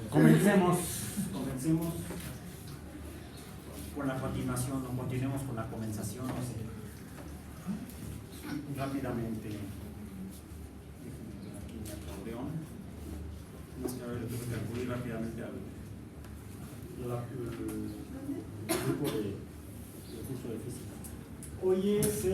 Comencemos con la continuación, o continuemos con la comenzación, no sé, rápidamente. Aquí mi acordeón. Más que ahora le tuve que acudir rápidamente al grupo de curso de física. Hoy es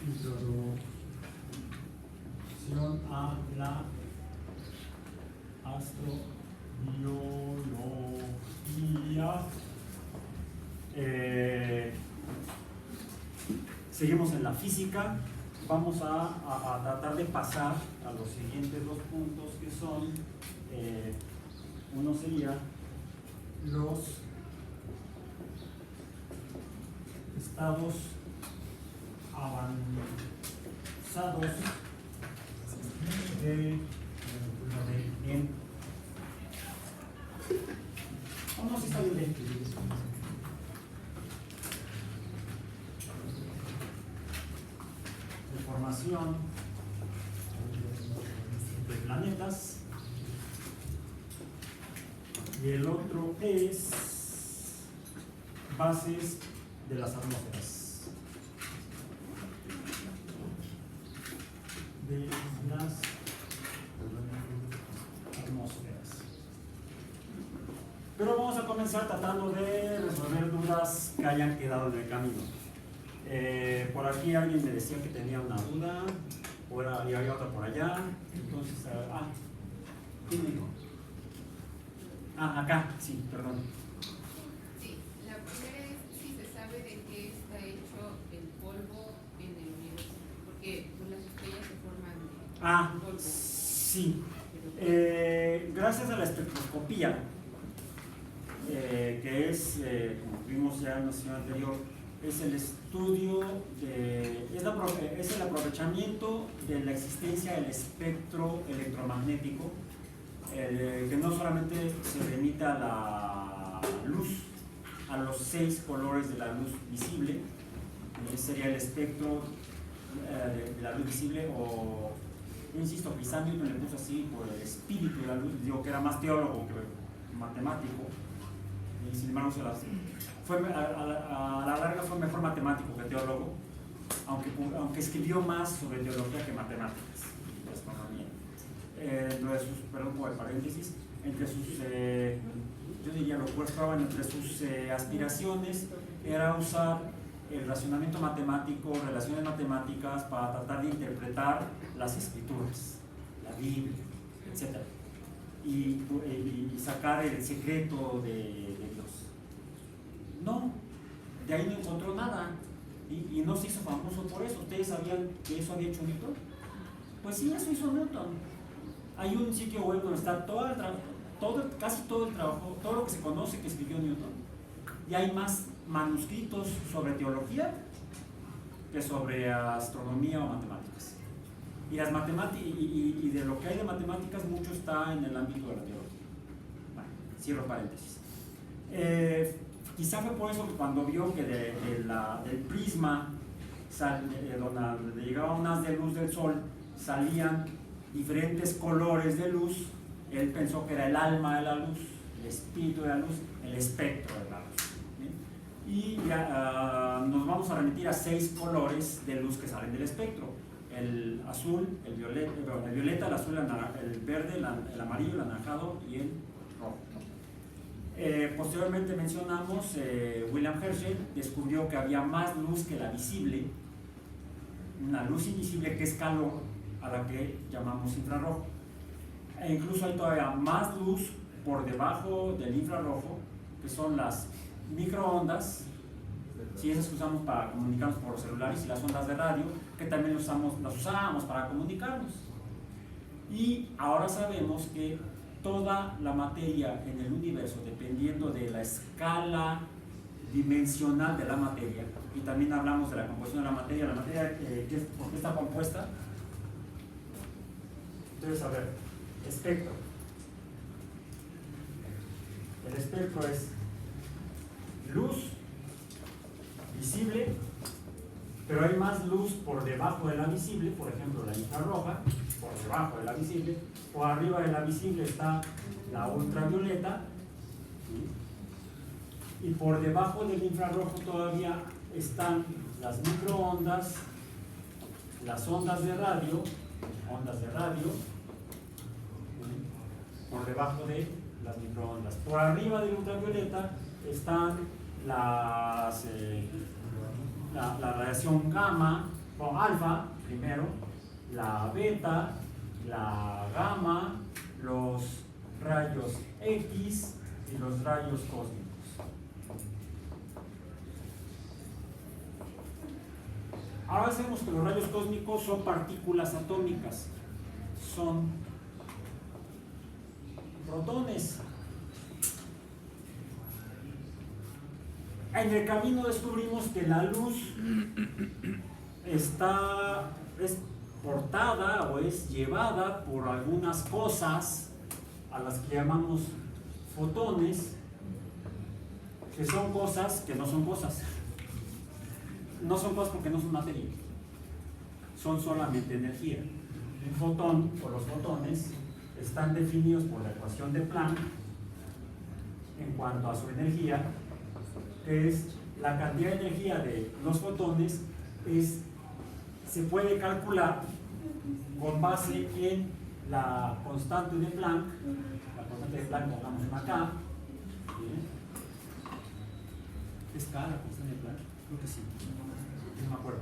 introducción a la astrobiología. Seguimos en la física. Vamos a tratar de pasar a los siguientes dos puntos, que son, uno sería los estados avanzados de no, si está bien de formación de planetas, y el otro es bases de las atmósferas. Pero vamos a comenzar tratando de resolver dudas que hayan quedado en el camino. Por aquí alguien me decía que tenía una duda, y había otra por allá. Entonces, ¿quién dijo? Acá, sí, perdón. Sí, la primera es si se sabe de qué está hecho el polvo en el universo, porque pues, las estrellas se forman de polvo. Sí. Gracias a la espectroscopía, que es, como vimos ya en la sesión anterior, es el estudio es el aprovechamiento de la existencia del espectro electromagnético, que no solamente se remite a la luz, a los 6 colores de la luz visible. Ese sería el espectro de la luz visible, o yo insisto, quizá Newton le puso así por el espíritu de la luz. Digo que era más teólogo que matemático, y sin embargo a la larga fue mejor matemático que teólogo, aunque escribió más sobre teología que matemáticas y astronomía. Perdón por el paréntesis, entre sus, yo diría, lo que estaban entre sus aspiraciones era usar el racionamiento matemático, relaciones matemáticas, para tratar de interpretar las escrituras, la Biblia, etc. Y sacar el secreto de Dios. No, de ahí no encontró nada, y no se hizo famoso por eso. ¿Ustedes sabían que eso había hecho Newton? Pues sí, eso hizo Newton. Hay un sitio web donde está casi todo el trabajo, todo lo que se conoce que escribió Newton, y hay más manuscritos sobre teología que sobre astronomía o matemáticas. Y las y de lo que hay de matemáticas, mucho está en el ámbito de la teología. Bueno, cierro paréntesis. Quizá fue por eso que cuando vio que del prisma, donde llegaba un haz de luz del sol, salían diferentes colores de luz, él pensó que era el alma de la luz, el espíritu de la luz, el espectro de la luz. Y nos vamos a remitir a 6 colores de luz que salen del espectro: el azul, el violeta, el azul, el verde, el amarillo, el anaranjado y el rojo. Posteriormente mencionamos, William Herschel descubrió que había más luz que la visible, una luz invisible que es calor, a la que llamamos infrarrojo. E incluso hay todavía más luz por debajo del infrarrojo, que son las microondas, esas que usamos para comunicarnos por los celulares, y las ondas de radio, que también las usábamos para comunicarnos. Y ahora sabemos que toda la materia en el universo, dependiendo de la escala dimensional de la materia, y también hablamos de la composición de la materia, ¿por qué está compuesta? Entonces, a ver, espectro. El espectro es luz visible pero hay más luz por debajo de la visible, por ejemplo la infrarroja, por debajo de la visible, por arriba de la visible está la ultravioleta, ¿sí? Y por debajo del infrarrojo todavía están las microondas, las ondas de radio, ¿sí? Por debajo de las microondas. Por arriba del ultravioleta están la radiación gamma, o alfa primero, la beta, la gamma, los rayos X y los rayos cósmicos. Ahora sabemos que los rayos cósmicos son partículas atómicas, son protones. En el camino descubrimos que la luz es portada o es llevada por algunas cosas a las que llamamos fotones, que son cosas que no son cosas. No son cosas porque no son materia, son solamente energía. Un fotón o los fotones están definidos por la ecuación de Planck en cuanto a su energía, que es la cantidad de energía de los fotones, se puede calcular con base en la constante de Planck. La constante de Planck, pongamos una K. ¿Es K la constante de Planck? Creo que sí. No me acuerdo.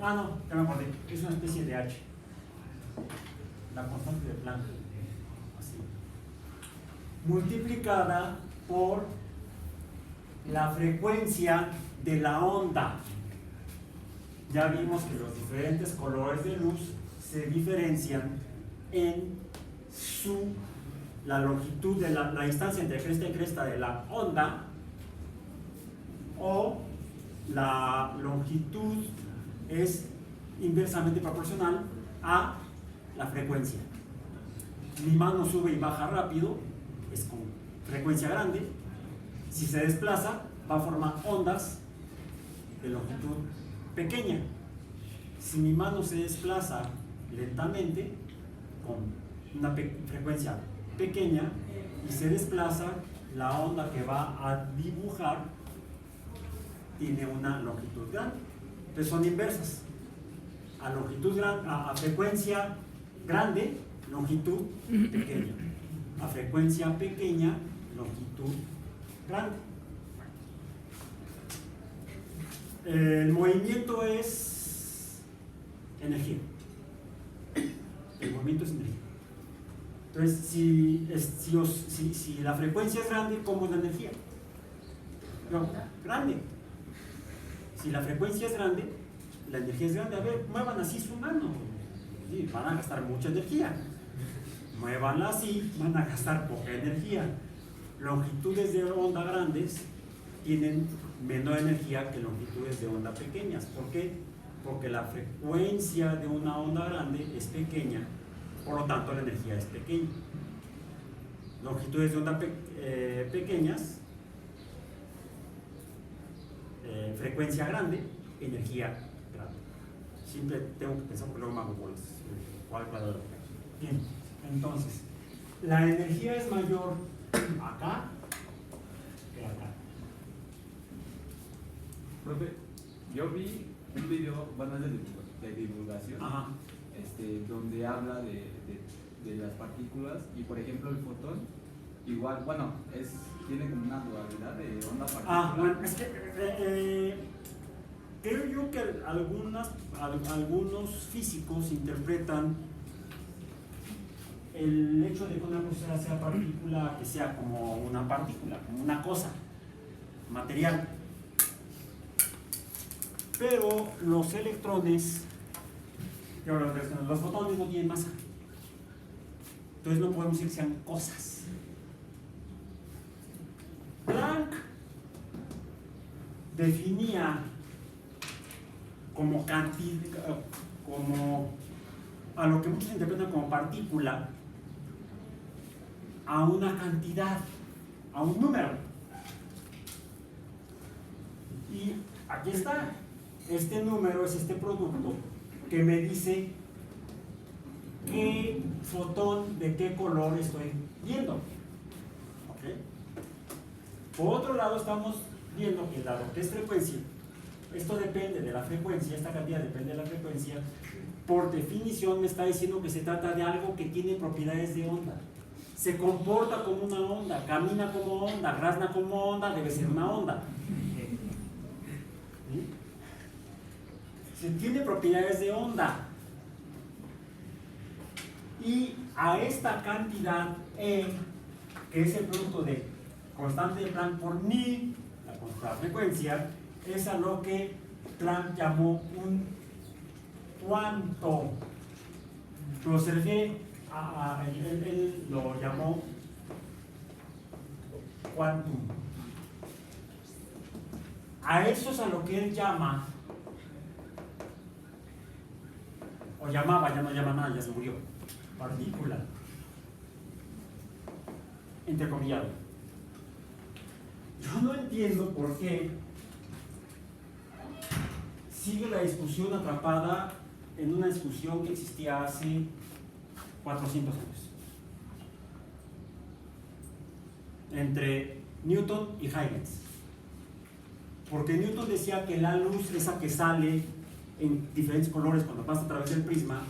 No, ya me acordé. Es una especie de H. La constante de Planck. Así. Multiplicada por la frecuencia de la onda. Ya vimos que los diferentes colores de luz se diferencian en la longitud de la distancia entre cresta y cresta de la onda, o la longitud es inversamente proporcional a la frecuencia. Mi mano sube y baja rápido, es con frecuencia grande. Si se desplaza, va a formar ondas de longitud pequeña. Si mi mano se desplaza lentamente, con una frecuencia pequeña, y se desplaza, la onda que va a dibujar tiene una longitud grande. Entonces son inversas. A frecuencia grande, longitud pequeña. A frecuencia pequeña, longitud grande. El movimiento es energía. El movimiento es energía. Entonces, si la frecuencia es grande, ¿cómo es la energía? No, grande. Si la frecuencia es grande, la energía es grande. A ver, muevan así su mano. Sí, van a gastar mucha energía. Muévanla así, van a gastar poca energía. Longitudes de onda grandes tienen menor energía que longitudes de onda pequeñas. ¿Por qué? Porque la frecuencia de una onda grande es pequeña, por lo tanto la energía es pequeña. Longitudes de onda pequeñas, frecuencia grande, energía grande. Siempre tengo que pensar porque luego me hago bolas. ¿Cuál cuadrado? Bien, entonces, la energía es mayor acá que acá. Profe, yo vi un video, bueno, de divulgación, donde habla de las partículas, y por ejemplo el fotón, igual, bueno, tiene como una dualidad de onda partícula. Bueno, es que creo yo que algunos físicos interpretan el hecho de que una cosa sea partícula, que sea como una partícula, como una cosa material. Pero los electrones, los fotones no tienen masa. Entonces no podemos decir que sean cosas. Planck definía como cantidad, como a lo que muchos interpretan como partícula, a una cantidad, a un número. Y aquí está. este número es este producto que me dice qué fotón de qué color estoy viendo. ¿Ok? Por otro lado, estamos viendo que dado que es frecuencia, esto depende de la frecuencia, esta cantidad depende de la frecuencia, por definición me está diciendo que se trata de algo que tiene propiedades de onda. Se comporta como una onda, camina como onda, razna como onda, debe ser una onda. ¿Sí? Se tiene propiedades de onda. Y a esta cantidad E, que es el producto de constante de Planck por μ, la frecuencia, es a lo que Planck llamó un cuanto, pero se refiere él lo llamó quantum. A eso es a lo que él llama, o llamaba, ya no llama nada, ya se murió, partícula, entrecomillado. Yo no entiendo por qué sigue la discusión atrapada en una discusión que existía hace 400 años entre Newton y Huygens, porque Newton decía que la luz, esa que sale en diferentes colores cuando pasa a través del prisma,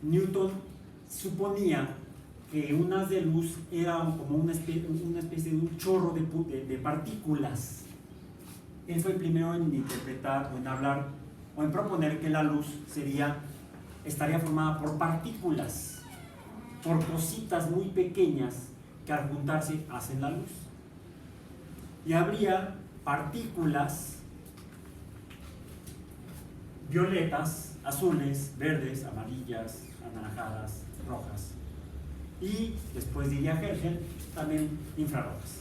Newton suponía que un haz de luz era como una especie de un chorro de partículas. Él fue el primero en interpretar o en hablar o en proponer que la luz estaría formada por partículas, por cositas muy pequeñas que al juntarse hacen la luz. Y habría partículas violetas, azules, verdes, amarillas, anaranjadas, rojas. Y después diría Herschel, también infrarrojas.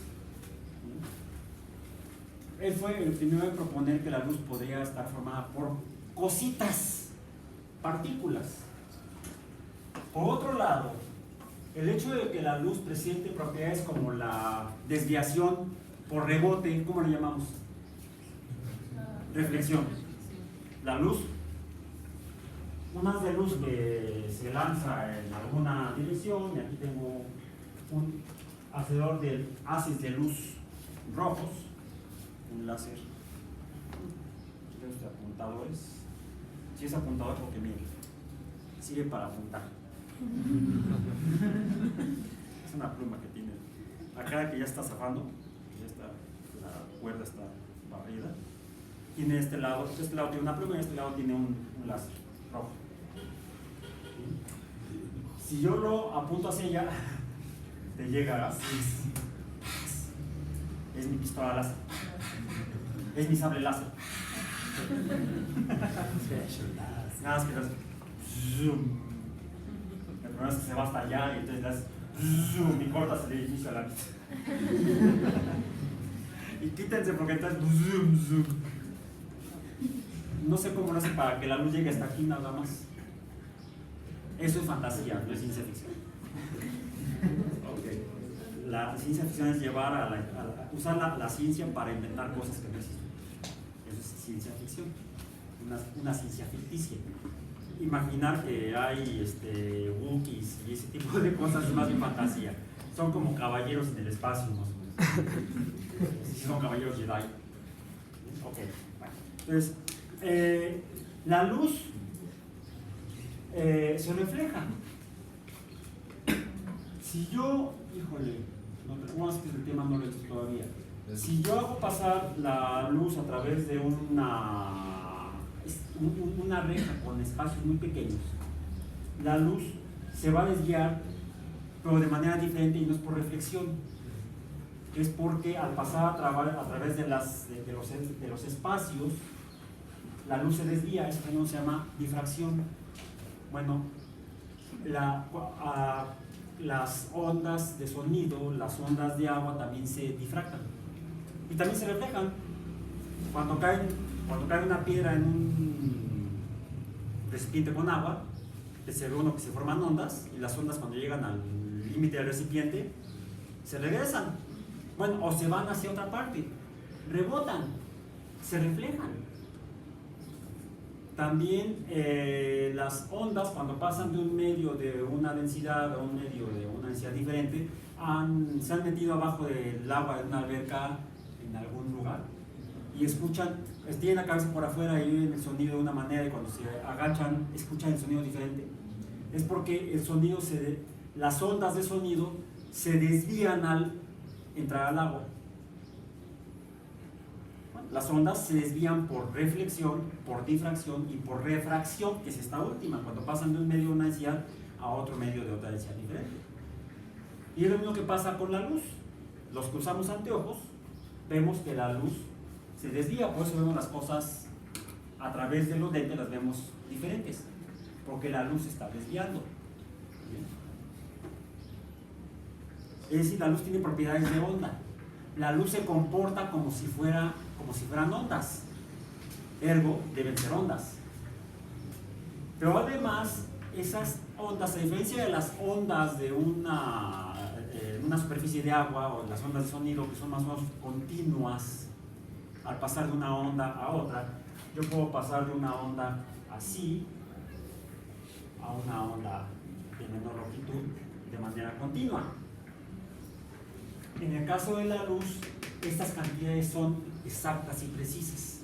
Él fue el primero en proponer que la luz podría estar formada por cositas, partículas. Por otro lado, el hecho de que la luz presente propiedades como la desviación por rebote, ¿cómo le llamamos? Reflexión. La luz, un haz de luz que se lanza en alguna dirección, y aquí tengo un hacedor de haces de luz rojos, un láser. Este apuntador si es apuntador porque mire, sirve para apuntar. Es una pluma que tiene. Acá que ya está zafando, ya está, la cuerda está barrida. Tiene este lado tiene una pluma y este lado tiene un láser rojo. Si yo lo apunto hacia ella, te llega. Es mi pistola láser. Es mi sable láser. Nada más que das zoom. El problema es que se va hasta allá y entonces das zoom y cortas el edificio a la vista. Y quítense porque estás zoom, zoom. No sé cómo lo hace para que la luz llegue hasta aquí nada más. Eso es fantasía, no es ciencia ficción. Okay. La ciencia ficción es llevar usar la ciencia para inventar cosas que no existen. Eso es ciencia ficción, una ciencia ficticia. Imaginar que hay Wookiees y ese tipo de cosas es más bien fantasía. Son como caballeros en el espacio, más o menos. Son caballeros Jedi. Ok, bueno. Entonces, la luz se refleja. Si yo, no es que el tema no lo he hecho todavía. Si yo hago pasar la luz a través de una reja con espacios muy pequeños, la luz se va a desviar, pero de manera diferente, y no es por reflexión, es porque al pasar a través de los espacios, la luz se desvía. Eso también se llama difracción. Bueno, las ondas de sonido, las ondas de agua también se difractan y también se reflejan. Cuando cae una piedra en un recipiente con agua, se ve uno que se forman ondas, y las ondas cuando llegan al límite del recipiente se regresan, bueno, o se van hacia otra parte, rebotan, se reflejan. También las ondas, cuando pasan de un medio de una densidad a un medio de una densidad diferente, se han metido abajo del agua de una alberca en algún lugar y escuchan, tienen la cabeza por afuera y oyen el sonido de una manera, y cuando se agachan escuchan el sonido diferente. Es porque el sonido las ondas de sonido se desvían al entrar al agua. Las ondas se desvían por reflexión, por difracción y por refracción, que es esta última, cuando pasan de un medio de una densidad a otro medio de otra densidad diferente. Y es lo mismo que pasa con la luz. Los que usamos anteojos, vemos que la luz se desvía, por eso vemos las cosas a través de los lentes, las vemos diferentes, porque la luz se está desviando. Es decir, la luz tiene propiedades de onda. La luz se comporta como si fueran ondas, ergo deben ser ondas. Pero además, esas ondas, a diferencia de las ondas de una superficie de agua o las ondas de sonido, que son más o menos continuas al pasar de una onda a otra, yo puedo pasar de una onda así a una onda de menor longitud de manera continua. En el caso de la luz, estas cantidades son exactas y precisas.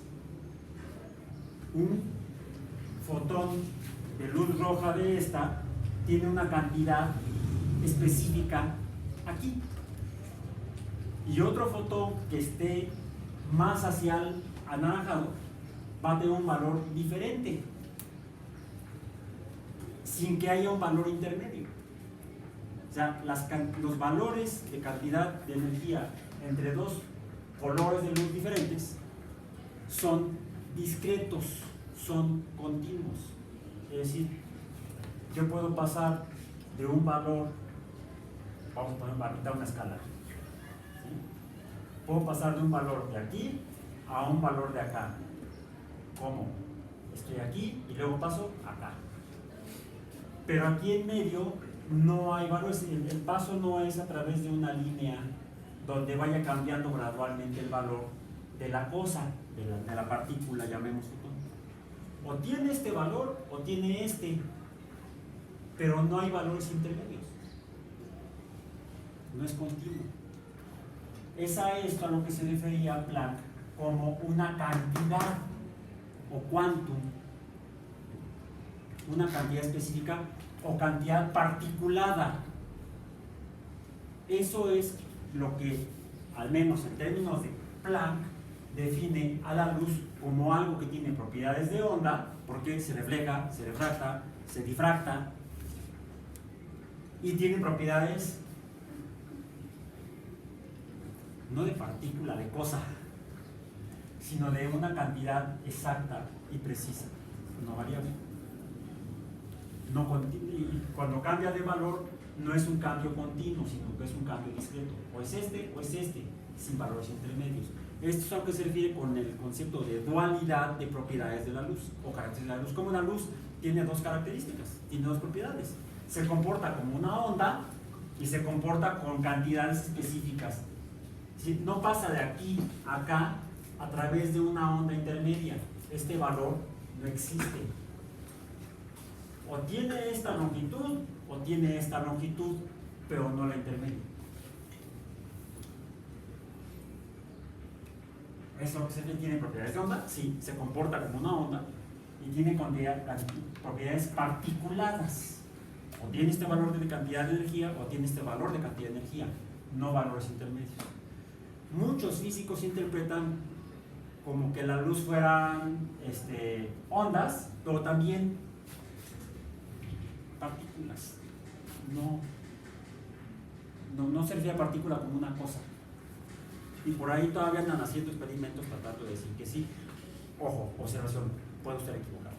Un fotón de luz roja de esta tiene una cantidad específica aquí, y otro fotón que esté más hacia el anaranjado va a tener un valor diferente, sin que haya un valor intermedio. O sea, los valores de cantidad de energía entre dos colores de luz diferentes son discretos, son continuos. Es decir, yo puedo pasar de un valor, vamos a pintar una escala, ¿sí? Puedo pasar de un valor de aquí a un valor de acá. ¿Cómo? Estoy aquí y luego paso acá. Pero aquí en medio no hay valores, el paso no es a través de una línea donde vaya cambiando gradualmente el valor de la cosa, de la partícula, llamemos fotón. O tiene este valor o tiene este, pero no hay valores intermedios. No es continuo. Es a esto a lo que se refería Planck como una cantidad o quantum, una cantidad específica o cantidad particulada. Eso es lo que, al menos en términos de Planck, define a la luz como algo que tiene propiedades de onda, porque se refleja, se refracta, se difracta, y tiene propiedades no de partícula, de cosa, sino de una cantidad exacta y precisa, no variable. Y cuando cambia de valor, no es un cambio continuo, sino que es un cambio discreto. O es este, sin valores intermedios. Esto es a lo que se refiere con el concepto de dualidad de propiedades de la luz, o características de la luz. Como una luz tiene dos características, tiene dos propiedades. Se comporta como una onda y se comporta con cantidades específicas. Si no pasa de aquí a acá a través de una onda intermedia, este valor no existe. O tiene esta longitud o tiene esta longitud, pero no la intermedia. ¿Eso que tiene propiedades de onda? Sí, se comporta como una onda y tiene propiedades particuladas. O tiene este valor de cantidad de energía o tiene este valor de cantidad de energía, no valores intermedios. Muchos físicos interpretan como que la luz fueran ondas, pero también partículas. No se refiere a partícula como una cosa. Y por ahí todavía andan haciendo experimentos tratando de decir que sí. Ojo, observación, puedo estar equivocado.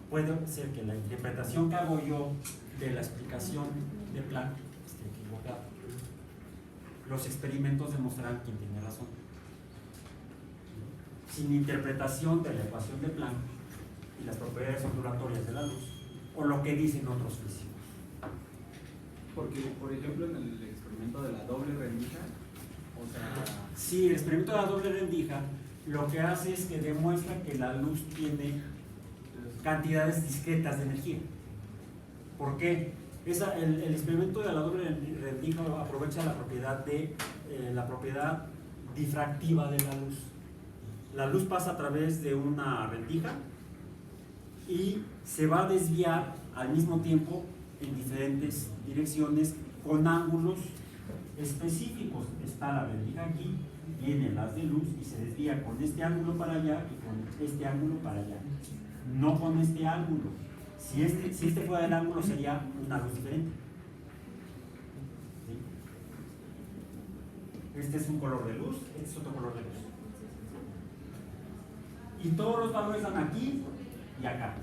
Puede ser que la interpretación que hago yo de la explicación de Planck esté equivocada. Los experimentos demostrarán quién tiene razón. Sin interpretación de la ecuación de Planck y las propiedades ondulatorias de la luz, o lo que dicen otros físicos. Porque, por ejemplo, en el experimento de la doble rendija, o sea... Sí, el experimento de la doble rendija lo que hace es que demuestra que la luz tiene cantidades discretas de energía. ¿Por qué? El experimento de la doble rendija aprovecha la propiedad difractiva de la luz. La luz pasa a través de una rendija y se va a desviar al mismo tiempo en diferentes direcciones con ángulos específicos. Está la rendija aquí, viene el haz de luz y se desvía con este ángulo para allá y con este ángulo para allá, no con este ángulo. Si este fuera el ángulo, sería una luz diferente. ¿Sí? Este es un color de luz, este es otro color de luz. Y todos los valores están aquí y acá.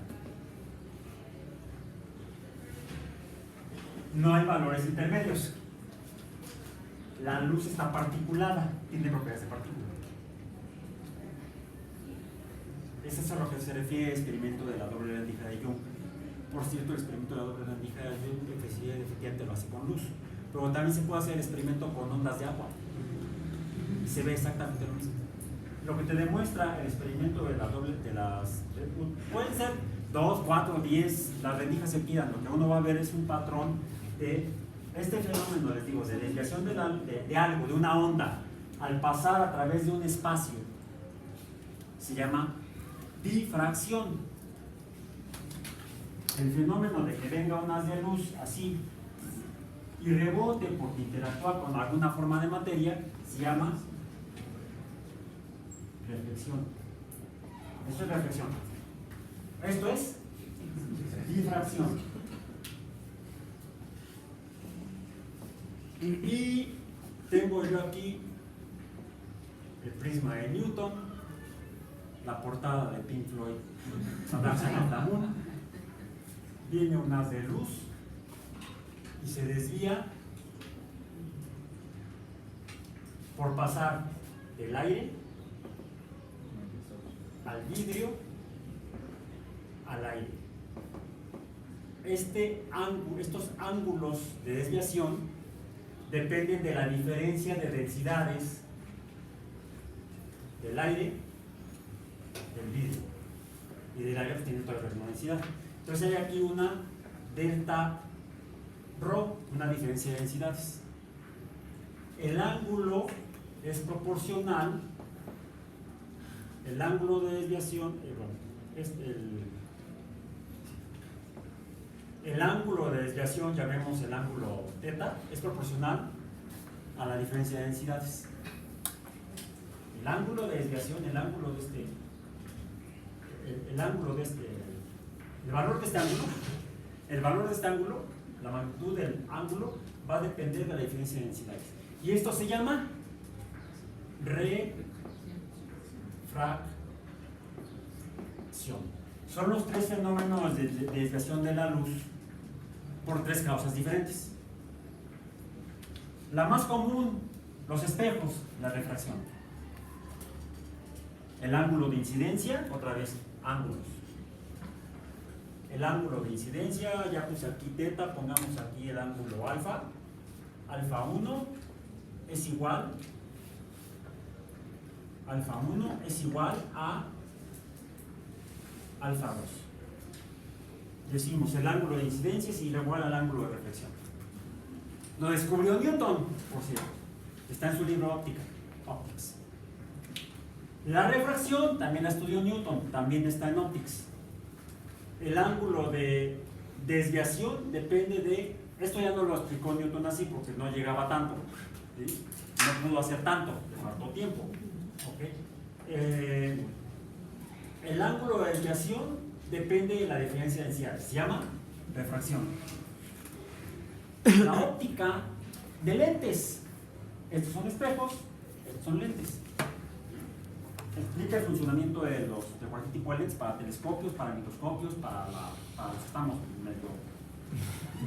No hay valores intermedios. La luz está particulada, tiene propiedades de partícula. Ese es a lo que se refiere al experimento de la doble rendija de Young. Por cierto, el experimento de la doble rendija de Young efectivamente lo hace con luz, pero también se puede hacer el experimento con ondas de agua y se ve exactamente lo mismo. Lo que te demuestra el experimento de pueden ser 2, 4, 10, las rendijas se quedan. Lo que uno va a ver es un patrón de este fenómeno, les digo, de desviación de algo, de una onda, al pasar a través de un espacio. Se llama difracción. El fenómeno de que venga un haz de luz así y rebote porque interactúa con alguna forma de materia se llama reflexión. Esto es reflexión. Esto es difracción. Y tengo yo aquí el prisma de Newton, la portada de Pink Floyd, Dark Side of the Moon. Viene un haz de luz y se desvía por pasar del aire al vidrio al aire. Estos ángulos de desviación dependen de la diferencia de densidades del aire, del vidrio, y del aire pues tiene toda la misma densidad. Entonces hay aquí una delta rho, una diferencia de densidades. El ángulo es proporcional, el ángulo de desviación, el ángulo de desviación, llamemos el ángulo θ, es proporcional a la diferencia de densidades. El ángulo de desviación, el valor de este ángulo, la magnitud del ángulo, va a depender de la diferencia de densidades. Y esto se llama refracción. Son los tres fenómenos de desviación de la luz por tres causas diferentes. La más común, los espejos, la refracción. El ángulo de incidencia, otra vez, ángulos. El ángulo de incidencia, ya puse aquí θ, pongamos aquí el ángulo alfa. Alfa 1 es igual a alfa 2. Decimos el ángulo de incidencia es igual al ángulo de reflexión. Lo descubrió Newton, por cierto. Está en su libro Optics. La refracción también la estudió Newton, también está en Optics. El ángulo de desviación depende de... Esto ya no lo explicó Newton así porque no llegaba tanto, ¿sí? No pudo hacer tanto, le faltó tiempo. ¿Okay? El ángulo de desviación depende de la diferencia de densidades, se llama refracción. La óptica de lentes, estos son espejos, estos son lentes. Explica el funcionamiento de cualquier tipo de lentes para telescopios, para microscopios, para los que estamos medio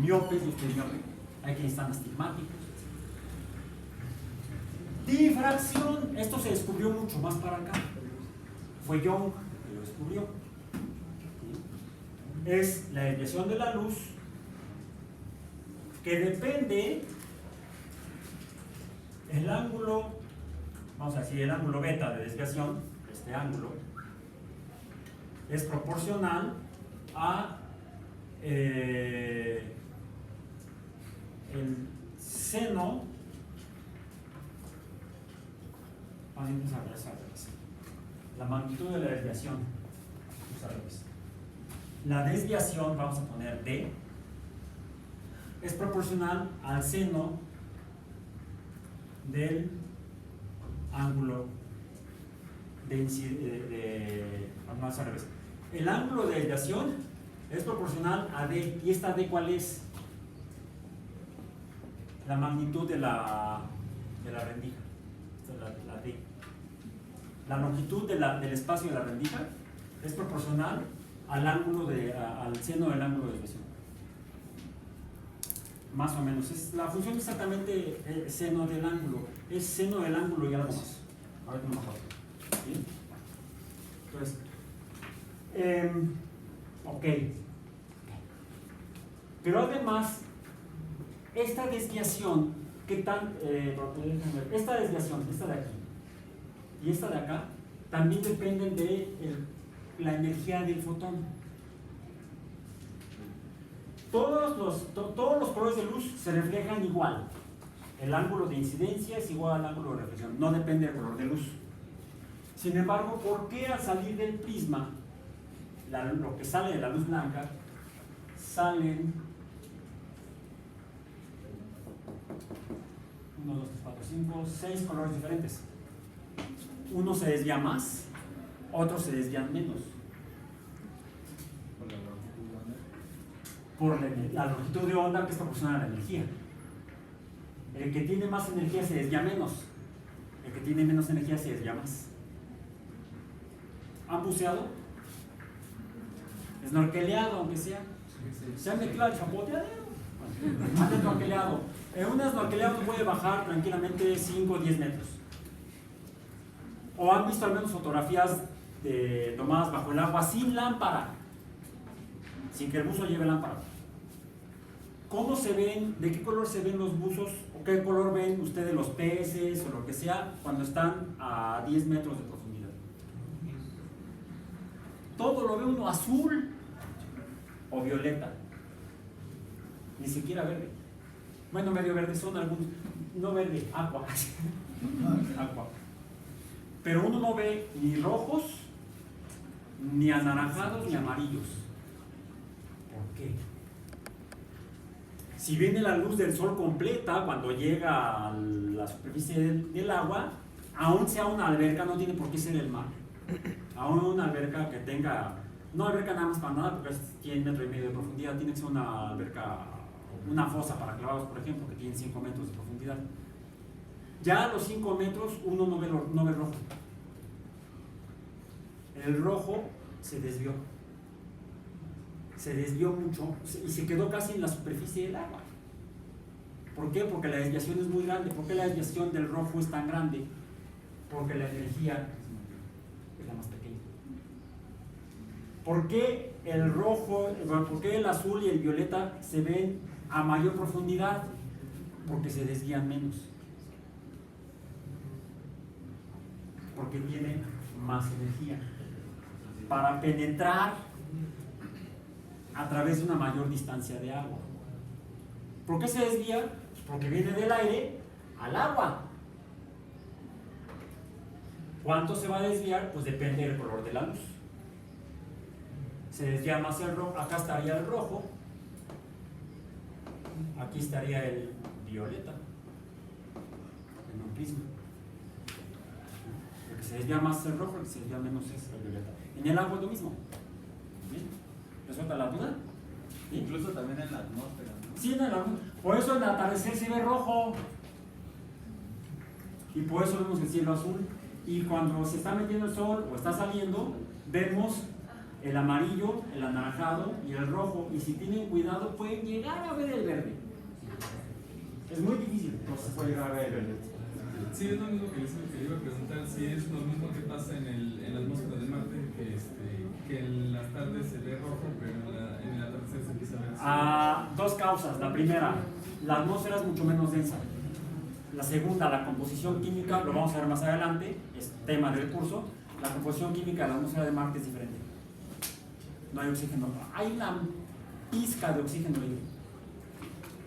miopes, yo estoy miope, hay quienes están astigmáticos. Difracción, esto se descubrió mucho más para acá, fue Young que lo descubrió. Es la desviación de la luz que depende el ángulo, vamos a decir el ángulo beta de desviación, este ángulo es proporcional a el seno, la magnitud de la desviación, la desviación, vamos a poner D, es proporcional al seno del ángulo vamos al revés. El ángulo de desviación es proporcional a D. ¿Y esta D cuál es? La magnitud de la rendija. La D. La longitud del espacio de la rendija es proporcional al ángulo al seno del ángulo de desviación. Más o menos. La función es exactamente seno del ángulo. Es seno del ángulo y algo más. Ahorita no me acuerdo. ¿Sí? Entonces, ok. Pero además, esta desviación, ¿qué tal? Esta desviación, esta de aquí y esta de acá, también dependen de la energía del fotón. Todos los colores de luz se reflejan igual. El ángulo de incidencia es igual al ángulo de reflexión, no depende del color de luz. Sin embargo, ¿por qué al salir del prisma, lo que sale de la luz blanca, salen 1, 2, 3, 4, 5, 6 colores diferentes? Uno se desvía más, otros se desvían menos. Por la longitud de onda que es proporcional a la energía. El que tiene más energía se desvía menos, el que tiene menos energía se desvía más. ¿Han buceado? Snorkeleado, aunque sea. ¿Se han mezclado el chapoteadero? Han snorkeleado. En un snorkeleado puede bajar tranquilamente 5 o 10 metros. O han visto al menos fotografías tomadas bajo el agua sin lámpara, sin que el buzo lleve lámpara. ¿Cómo se ven, de qué color se ven los buzos, o qué color ven ustedes los peces o lo que sea cuando están a 10 metros de profundidad? Todo lo ve uno azul o violeta, ni siquiera verde. Bueno, medio verde son algunos, no verde, agua. Agua. Pero uno no ve ni rojos, ni anaranjados, ni amarillos. ¿Por qué? Si viene la luz del sol completa cuando llega a la superficie del agua, aún sea una alberca, no tiene por qué ser el mar. Aún una alberca que tenga, no alberca nada más para nada, porque tiene 1,5 metros de profundidad, tiene que ser una alberca, una fosa para clavados, por ejemplo, que tiene 5 metros de profundidad. Ya a los 5 metros uno no ve rojo. El rojo se desvió mucho y se quedó casi en la superficie del agua. ¿Por qué? Porque la desviación es muy grande. ¿Por qué la desviación del rojo es tan grande? Porque la energía es la más pequeña. ¿Por qué el rojo, por qué el azul y el violeta se ven a mayor profundidad? Porque se desvían menos. Porque tienen más energía para penetrar a través de una mayor distancia de agua. ¿Por qué se desvía? Pues porque viene del aire al agua. ¿Cuánto se va a desviar? Pues depende del color de la luz. Se desvía más el rojo, acá estaría el rojo, aquí estaría el violeta, en un prisma. El que se desvía más el rojo, el que se desvía menos es el violeta. En el agua es lo mismo. ¿Bien? ¿Resuelta la duda? ¿Sí? Incluso también en la atmósfera, ¿no? Sí, en el agua. Por eso en el atardecer se ve rojo. Y por eso vemos el cielo azul. Y cuando se está metiendo el sol o está saliendo, vemos el amarillo, el anaranjado y el rojo. Y si tienen cuidado, pueden llegar a ver el verde. Es muy difícil, pero se puede llegar a ver el verde. Sí, es lo mismo que le iba a preguntar, si es lo mismo que pasa en la atmósfera de Marte, que en las tardes se ve rojo, pero en el atardecer se empieza a ver azul. Dos causas. La primera, la atmósfera es mucho menos densa. La segunda, la composición química, lo vamos a ver más adelante, es tema del curso. La composición química de la atmósfera de Marte es diferente. no hay oxígeno. Hay una pizca de oxígeno ahí.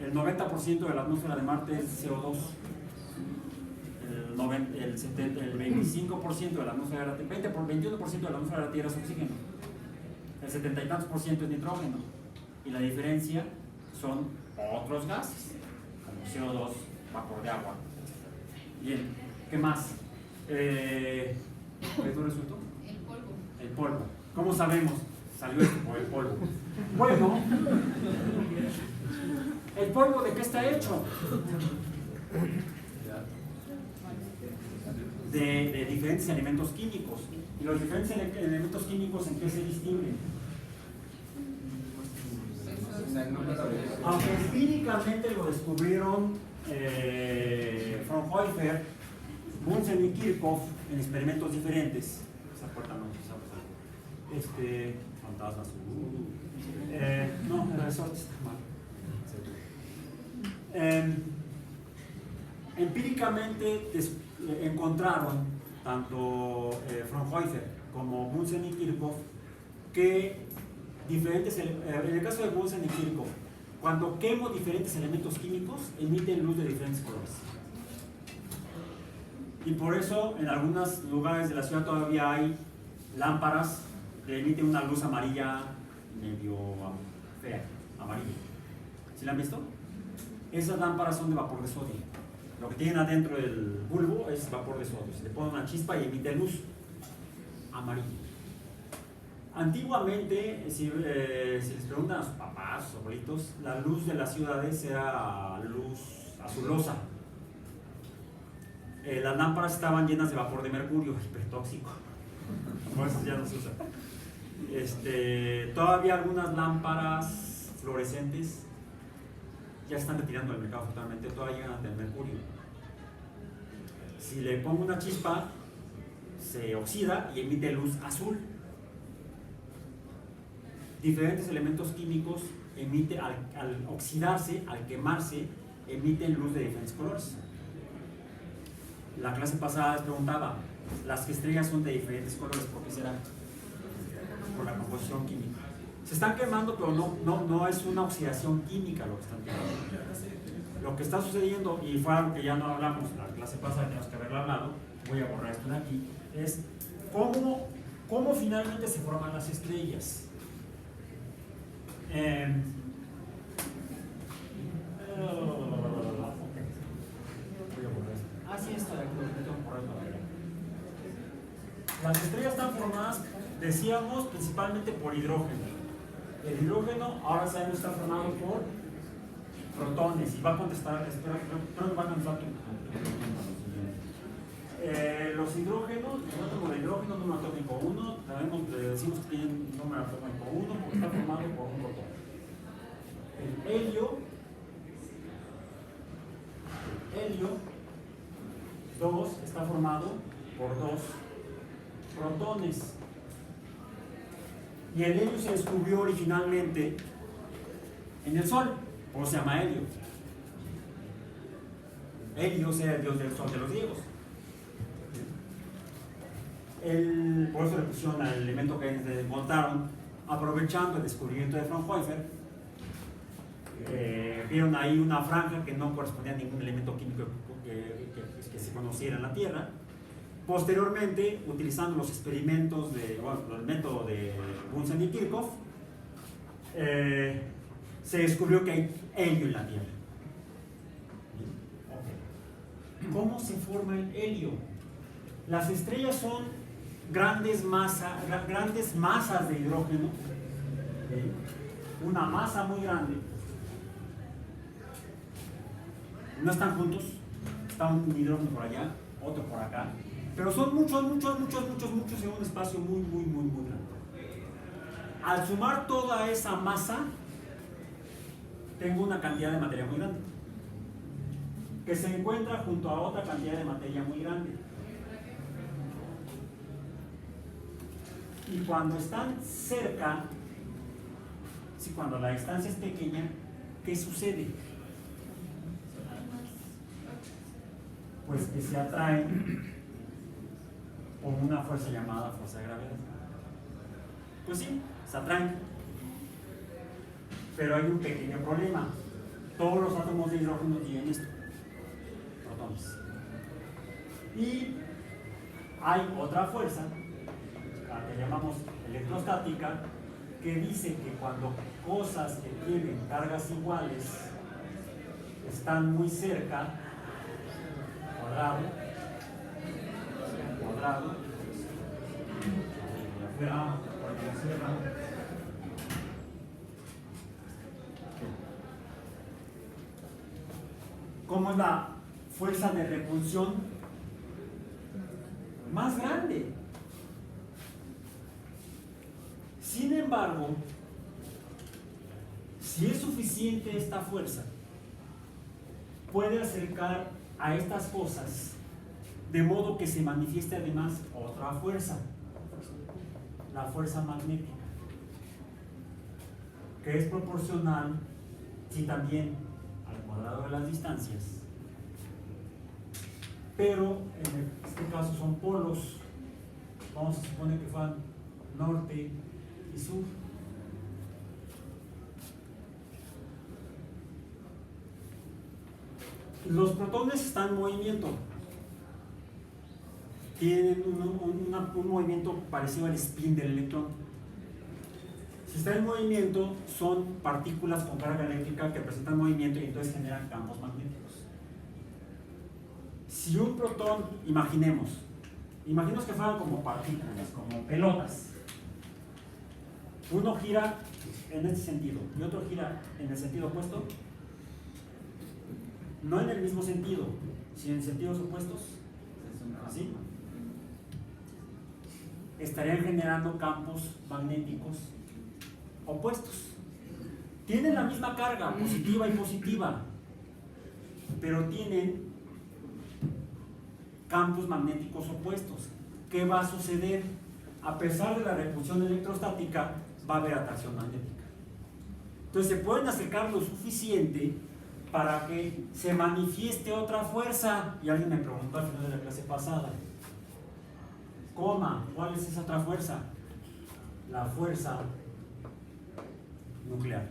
El 90% de la atmósfera de Marte es CO2. El 25% de la atmósfera, 21% de la atmósfera de la Tierra es oxígeno. El 70 y tantos por ciento es nitrógeno. Y la diferencia son otros gases, como CO2, vapor de agua. Bien, ¿qué más? ¿Qué tú resultó? El polvo. El polvo. ¿Cómo sabemos? Salió esto por el polvo. Bueno, ¿el polvo de qué está hecho? De diferentes elementos químicos. ¿Y los diferentes elementos químicos en qué se distinguen? Aunque empíricamente lo descubrieron Fraunhofer, Bunsen y Kirchhoff en experimentos diferentes. Esa puerta no se abre. Fantasmas. No, el resorte está mal. Empíricamente encontraron tanto Fraunhofer como Bunsen y Kirchhoff que diferentes, en el caso de Bunsen y Kirchhoff, cuando quemo diferentes elementos químicos emiten luz de diferentes colores. Y por eso en algunos lugares de la ciudad todavía hay lámparas que emiten una luz amarilla medio fea, amarilla. ¿Sí la han visto? Esas lámparas son de vapor de sodio. Lo que tienen adentro del bulbo es vapor de sodio. Se le pone una chispa y emite luz amarilla. Antiguamente, si les preguntan a sus papás, a sus abuelitos, la luz de las ciudades era luz azulosa. Las lámparas estaban llenas de vapor de mercurio, hipertóxico. Por eso ya no se usa. Todavía algunas lámparas fluorescentes ya están retirando del mercado totalmente, todavía llegan del mercurio. Si le pongo una chispa, se oxida y emite luz azul. Diferentes elementos químicos al oxidarse, al quemarse, emiten luz de diferentes colores. La clase pasada les preguntaba, las estrellas son de diferentes colores, ¿por qué será? Por la composición química. Se están quemando, pero no es una oxidación química lo que están quemando. Lo que está sucediendo, y fue algo que ya no hablamos en la clase pasada, tenemos que haberlo hablado, voy a borrar esto de aquí, es cómo finalmente se forman las estrellas. Sí, está de acuerdo, por eso. Las estrellas están formadas, decíamos, principalmente por hidrógeno. El hidrógeno ahora sabemos está formado por protones y va a contestar, espero que va a contestar tu los hidrógenos, el átomo de hidrógeno, número atómico 1, decimos que tienen número atómico 1 porque está formado por un protón. El helio 2 está formado por 2 protones. Y el helio se descubrió originalmente en el Sol, por eso se llama helio. Helios era el dios del Sol de los griegos. Por eso le pusieron al elemento que desmontaron, aprovechando el descubrimiento de Fraunhofer. Vieron ahí una franja que no correspondía a ningún elemento químico que se conociera en la Tierra. Posteriormente, utilizando los experimentos el método de Bunsen y Kirchhoff, se descubrió que hay helio en la Tierra. ¿Cómo se forma el helio? Las estrellas son grandes masas de hidrógeno, una masa muy grande. No están juntos, está un hidrógeno por allá, otro por acá, pero son muchos en un espacio muy grande. Al sumar toda esa masa, tengo una cantidad de materia muy grande, que se encuentra junto a otra cantidad de materia muy grande. Y cuando están cerca, cuando la distancia es pequeña, ¿qué sucede? Pues que se atraen por una fuerza llamada fuerza de gravedad. Pues sí, se atraen. Pero hay un pequeño problema. Todos los átomos de hidrógeno tienen esto, protones. Y hay otra fuerza, la que llamamos electrostática, que dice que cuando cosas que tienen cargas iguales están muy cerca, cuadrado, ¿cómo es la fuerza de repulsión? Más grande. Sin embargo, si es suficiente esta fuerza, puede acercar a estas cosas de modo que se manifieste además otra fuerza, la fuerza magnética, que es proporcional, sí, también al cuadrado de las distancias, pero en este caso son polos. Vamos a suponer que fueran norte y sur. Los protones están en movimiento, tienen un movimiento parecido al spin del electrón. Si está en movimiento, son partículas con carga eléctrica que presentan movimiento y entonces generan campos magnéticos. Si un protón, imaginemos que fueran como partículas, como pelotas. Uno gira en este sentido y otro gira en el sentido opuesto. No en el mismo sentido, sino en sentidos opuestos. ¿Así? Estarían generando campos magnéticos opuestos. Tienen la misma carga, positiva y positiva, pero tienen campos magnéticos opuestos. ¿Qué va a suceder? A pesar de la repulsión electrostática, va a haber atracción magnética. Entonces se pueden acercar lo suficiente para que se manifieste otra fuerza. Y alguien me preguntó al final de la clase pasada, ¿cuál es esa otra fuerza? La fuerza nuclear,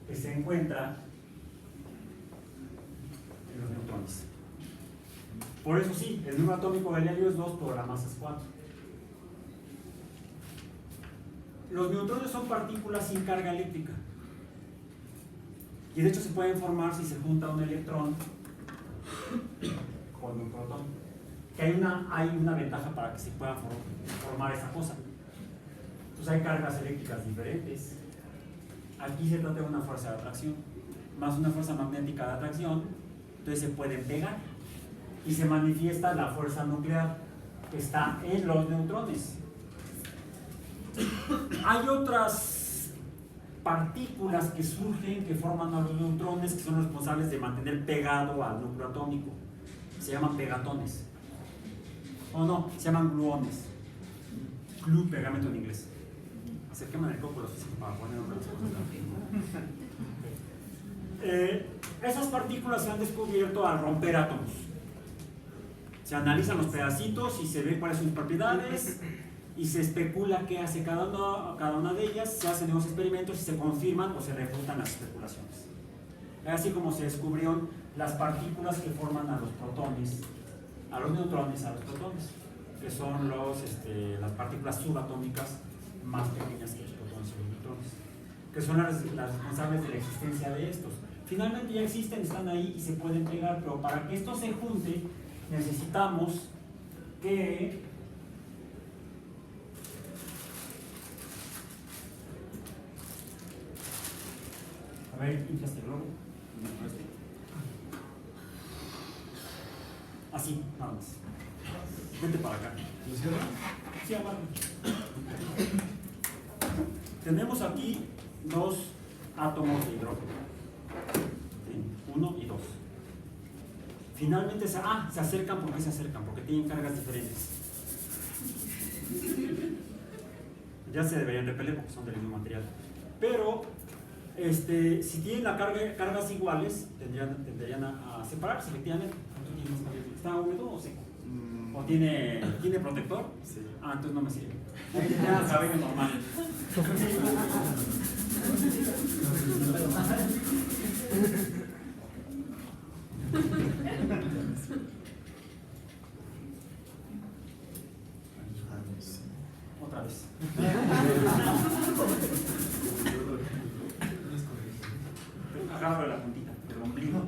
que se encuentra en los neutrones. Por eso sí, el número atómico del helio es 2, pero la masa es 4. Los neutrones son partículas sin carga eléctrica. Y de hecho se pueden formar si se junta un electrón con un protón. Que hay una ventaja para que se pueda formar esa cosa. Entonces hay cargas eléctricas diferentes. Aquí se trata de una fuerza de atracción más una fuerza magnética de atracción, entonces se pueden pegar y se manifiesta la fuerza nuclear que está en los neutrones. Hay otras partículas que surgen, que forman a los neutrones, que son responsables de mantener pegado al núcleo atómico. Se llaman pegatones. O no, se llaman gluones. Glue, pegamento en inglés. Acerquéme el coco para poner otras cosas. Esas partículas se han descubierto al romper átomos. Se analizan los pedacitos y se ve cuáles son sus propiedades y se especula qué hace cada una de ellas. Se hacen nuevos experimentos y se confirman o se refutan las especulaciones. Así como se descubrieron las partículas que forman a los protones, a los neutrones, a los protones, que son las partículas subatómicas más pequeñas que los protones y los neutrones, que son las responsables de la existencia de estos. Finalmente ya existen, están ahí y se pueden pegar, pero para que esto se junte necesitamos que a ver, infla este globo. Así, nada más. Vente para acá. ¿Lo cierro? Sí, abajo. Tenemos aquí dos átomos de hidrógeno. 1 y 2. Finalmente se acercan. ¿Por qué se acercan? Porque tienen cargas diferentes. Ya se deberían repeler porque son del mismo material. Pero si tienen cargas iguales, tendrían a separarse, efectivamente. ¿Está húmedo o seco? ¿O tiene protector? Sí. Ah, entonces no me sirve. Ahí ya cabello normal. Otra vez. Agarro la puntita del ombligo.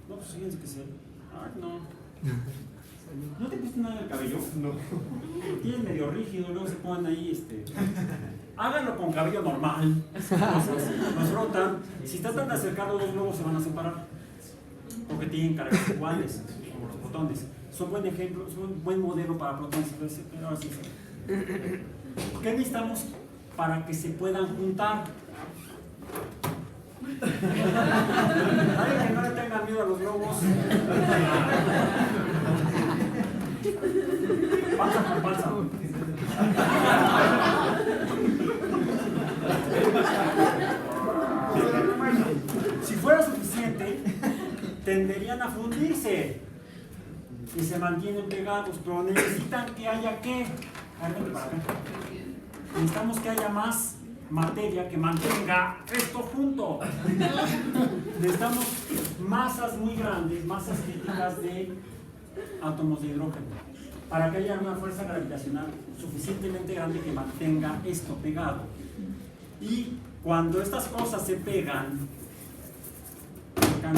No, pues fíjense que se. Ay, no. ¿No te pusiste nada en el cabello? No. Lo tienes medio rígido, luego se ponen ahí, Háganlo con cabello normal. Nos frotan. Si tratan de acercar los dos globos se van a separar. Porque tienen cargas iguales, como los botones. Son buen ejemplo, son un buen modelo para protones. Pero así es. ¿Qué necesitamos para que se puedan juntar? Alguien que no le tenga miedo a los globos. Panza con panza. Si fuera suficiente, tenderían a fundirse y se mantienen pegados, pero necesitan que haya ¿qué? Necesitamos que haya más materia que mantenga esto junto. Necesitamos masas muy grandes, masas críticas de átomos de hidrógeno, para que haya una fuerza gravitacional suficientemente grande que mantenga esto pegado. Y cuando estas cosas se pegan, chocan,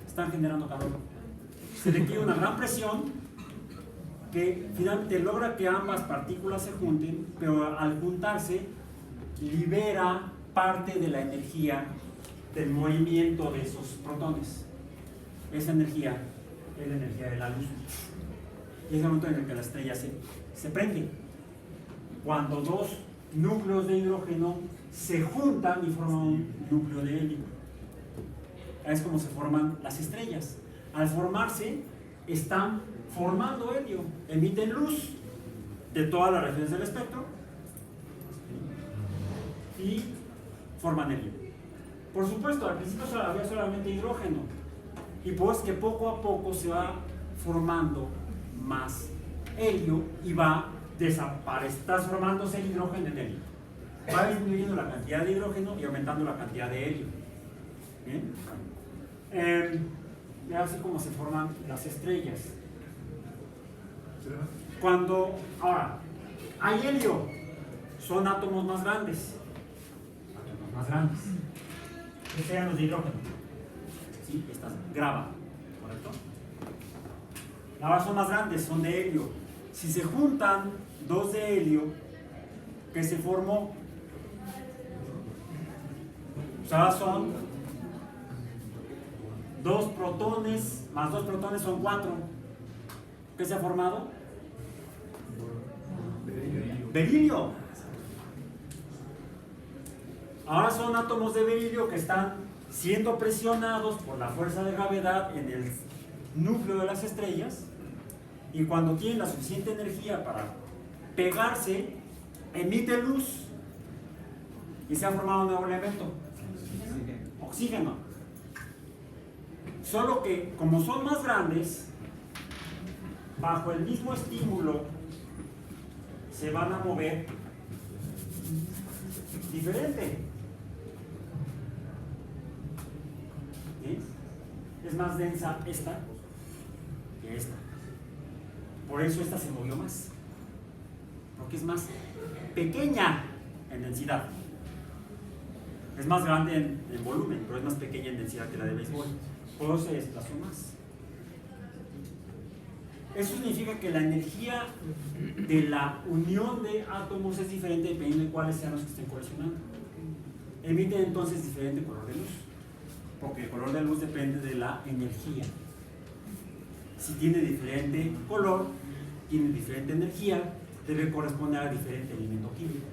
están generando calor. Se requiere una gran presión que finalmente logra que ambas partículas se junten, pero al juntarse libera parte de la energía del movimiento de esos protones. Esa energía es la energía de la luz. Y es el momento en el que la estrella se prende. Cuando dos núcleos de hidrógeno se juntan y forman un núcleo de helio. Es como se forman las estrellas. Al formarse, están formando helio, emiten luz de todas las regiones del espectro y forman helio. Por supuesto, al principio había solamente hidrógeno, y pues que poco a poco se va formando más helio y va transformándose el hidrógeno en helio. Va disminuyendo la cantidad de hidrógeno y aumentando la cantidad de helio. ¿Bien? Así como se forman las estrellas. Ahora, hay helio, son átomos más grandes. Átomos más grandes. ¿Qué serían los de hidrógeno? ¿Sí? Estas graban, ¿correcto? Ahora son más grandes, son de helio. Si se juntan dos de helio, ¿qué se formó? O sea, son 2 protones, más 2 protones son 4. ¿Qué se ha formado? Berilio. Ahora son átomos de berilio que están siendo presionados por la fuerza de gravedad en el núcleo de las estrellas, y cuando tienen la suficiente energía para pegarse, emite luz y se ha formado un nuevo elemento, oxígeno. Solo que como son más grandes, bajo el mismo estímulo se van a mover diferente. ¿Sí? Es más densa esta que esta. Por eso esta se movió más, porque es más pequeña en densidad. Es más grande en volumen, pero es más pequeña en densidad que la de béisbol. Por eso se desplazó más. Eso significa que la energía de la unión de átomos es diferente dependiendo de cuáles sean los que estén colisionando. Emiten entonces diferente color de luz, porque el color de luz depende de la energía. Si tiene diferente color, tiene diferente energía, debe corresponder a diferente elemento químico.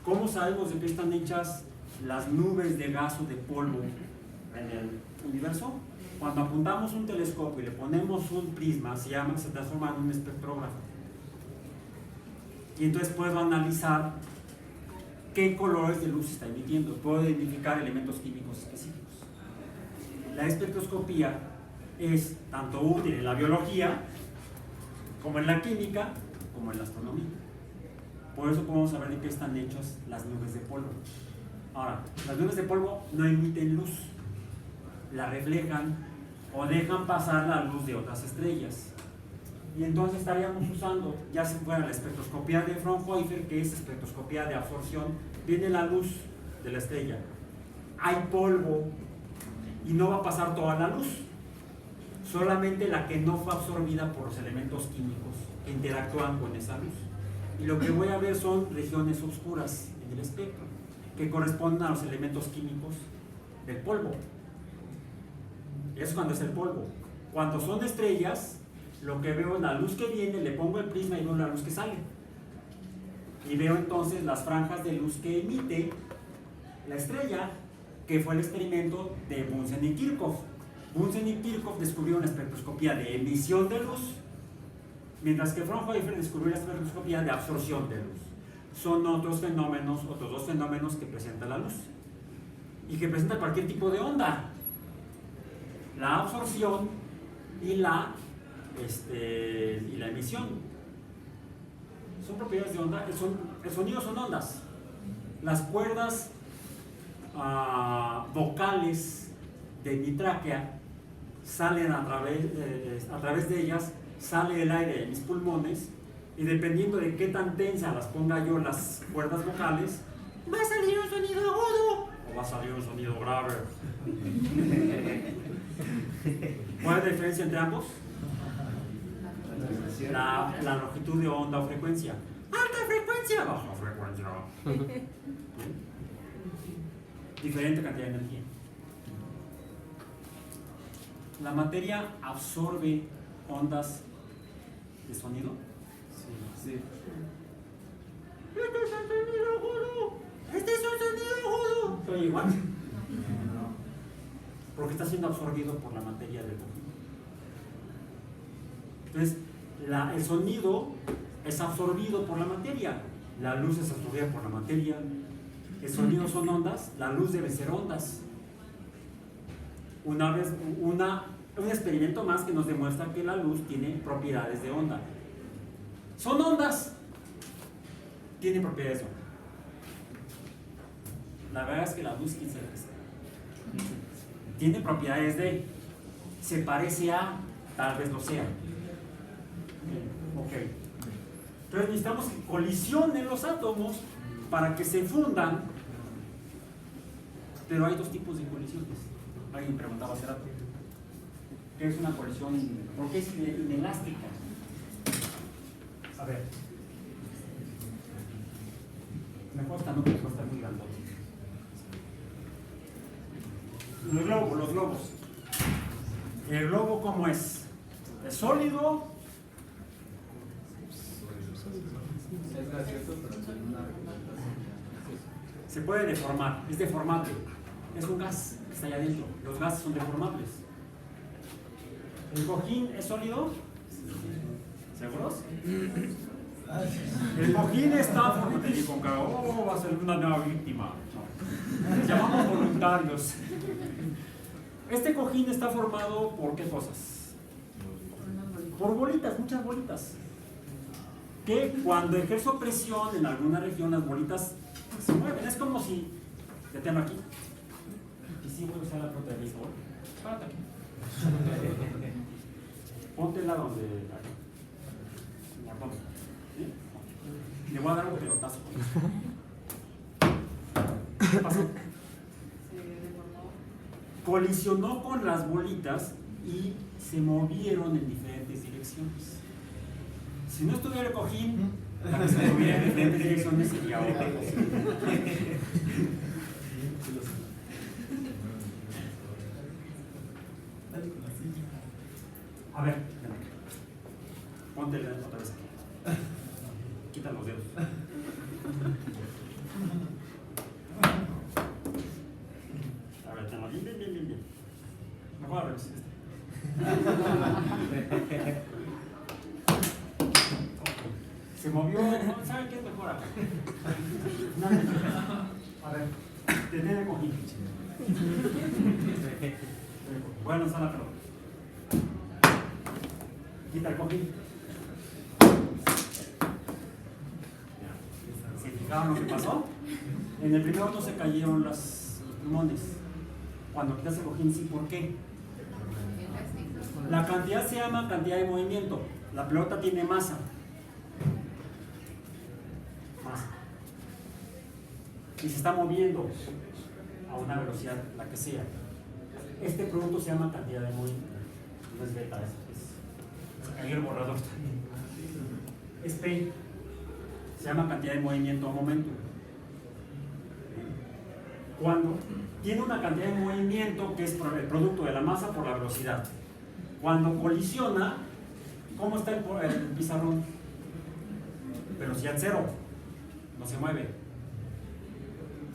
¿Cómo sabemos de qué están hechas las nubes de gas o de polvo en el universo? Cuando apuntamos un telescopio y le ponemos un prisma, se transforma en un espectrógrafo. Y entonces puedo analizar qué colores de luz está emitiendo. Puedo identificar elementos químicos específicos. La espectroscopía es tanto útil en la biología, como en la química, como en la astronomía. Por eso podemos saber de qué están hechas las nubes de polvo. Ahora, las nubes de polvo no emiten luz, la reflejan o dejan pasar la luz de otras estrellas. Y entonces estaríamos usando, ya se fuera la espectroscopía de Fraunhofer, que es espectroscopía de absorción, viene la luz de la estrella, hay polvo y no va a pasar toda la luz, solamente la que no fue absorbida por los elementos químicos que interactúan con esa luz. Y lo que voy a ver son regiones oscuras en el espectro, que corresponden a los elementos químicos del polvo. Es cuando es el polvo. Cuando son estrellas, lo que veo es la luz que viene, le pongo el prisma y veo la luz que sale. Y veo entonces las franjas de luz que emite la estrella, que fue el experimento de Bunsen y Kirchhoff. Bunsen y Kirchhoff descubrieron la espectroscopía de emisión de luz, mientras que Fraunhofer descubrió la espectroscopía de absorción de luz. Son otros dos fenómenos que presenta la luz y que presenta cualquier tipo de onda. La absorción y la emisión son propiedades de onda. El sonido son ondas. Las cuerdas vocales de mi tráquea salen a través de ellas, sale el aire de mis pulmones, y dependiendo de qué tan tensa las ponga yo las cuerdas vocales, va a salir un sonido agudo o va a salir un sonido grave. ¿Cuál es la diferencia entre ambos? La longitud de onda o frecuencia. Alta frecuencia, baja frecuencia. Diferente cantidad de energía. ¿La materia absorbe ondas de sonido? Sí. Este es un sonido agudo. Este es un sonido agudo. ¿Soy igual? Porque está siendo absorbido por la materia del cojín. Entonces, el sonido es absorbido por la materia, la luz es absorbida por la materia. El sonido son ondas, la luz debe ser ondas. Un experimento más que nos demuestra que la luz tiene propiedades de onda. Son ondas, tiene propiedades de onda. La verdad es que la luz, ¿quién sabe qué es? Tiene propiedades de, se parece a, tal vez lo sea. Ok. Entonces necesitamos que colisionen los átomos para que se fundan. Pero hay dos tipos de colisiones. Alguien preguntaba hace rato. ¿Qué es una colisión? ¿Por qué es inelástica? A ver. Me cuesta, no, me cuesta muy grandote. Los globos. ¿El globo cómo es? ¿Es sólido? Es gaseoso, pero tiene una reglamentación. Se puede deformar, es deformable. Es un gas que está allá adentro. Los gases son deformables. ¿El cojín es sólido? ¿Seguros? El cojín está formado. Y con cara, va a ser una nueva víctima. No. Les llamamos voluntarios. Este cojín está formado por ¿qué cosas? Por bolitas, muchas bolitas. Que cuando ejerzo presión en alguna región, las bolitas se mueven. Es como si, te tengo aquí. Y si voy a usar la pelota de béisbol, párate aquí. Póntela donde. Aquí. ¿Sí? Le voy a dar un pelotazo. ¿Qué pasó? Colisionó con las bolitas y se movieron en diferentes direcciones. Si no estuviera el cojín, la que se moviera en diferentes direcciones sería otra cosa. A ver, ponte otra vez aquí. Quita los dedos. A ver, tenlo bien. Mejor a ver si Se movió, ¿saben qué es mejor acá? A ver, detén el cojín. Bueno, está la pelota. Quita el cojín. ¿Se fijaron lo que pasó? En el primero no se cayeron los plumones. Cuando quitas el cojín, sí, ¿por qué? La cantidad se llama cantidad de movimiento. La pelota tiene masa. Y se está moviendo a una velocidad, la que sea. Este producto se llama cantidad de movimiento. No es beta, es ahí el borrador también. Es P. Se llama cantidad de movimiento o momento. Cuando tiene una cantidad de movimiento que es el producto de la masa por la velocidad. Cuando colisiona, ¿cómo está el pizarrón? Velocidad cero. No se mueve.